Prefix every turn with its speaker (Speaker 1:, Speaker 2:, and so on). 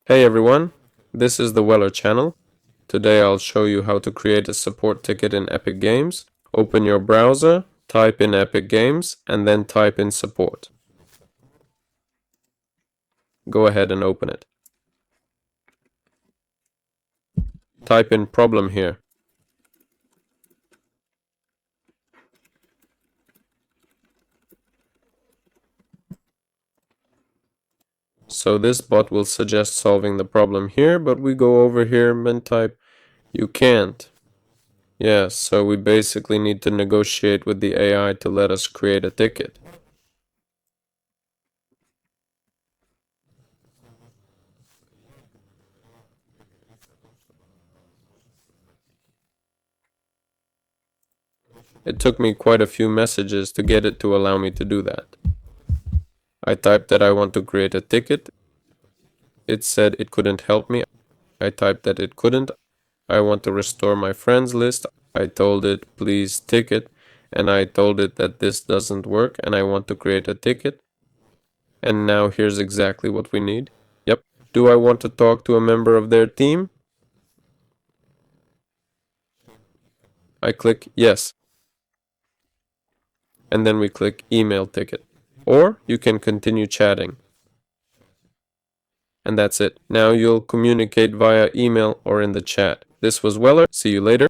Speaker 1: Hey everyone, this is the Weller channel. Today I'll show you how to create a support ticket in Epic Games. Open your browser, type in Epic Games, and then type in support. Go ahead and open it. Type in problem here. So this bot will suggest solving the problem here, but we go over here and type you can't. Yes, so we basically need to negotiate with the AI to let us create a ticket. It took me quite a few messages to get it to allow me to do that. I typed that I want to create a ticket. It said it couldn't help me. I typed that it couldn't. I want to restore my friends list. I told it please ticket, and I told it that this doesn't work and I want to create a ticket. And now here's exactly what we need. Yep. Do I want to talk to a member of their team? I click yes. And then we click email ticket. Or you can continue chatting. And that's it. Now you'll communicate via email or in the chat. This was Weller. See you later.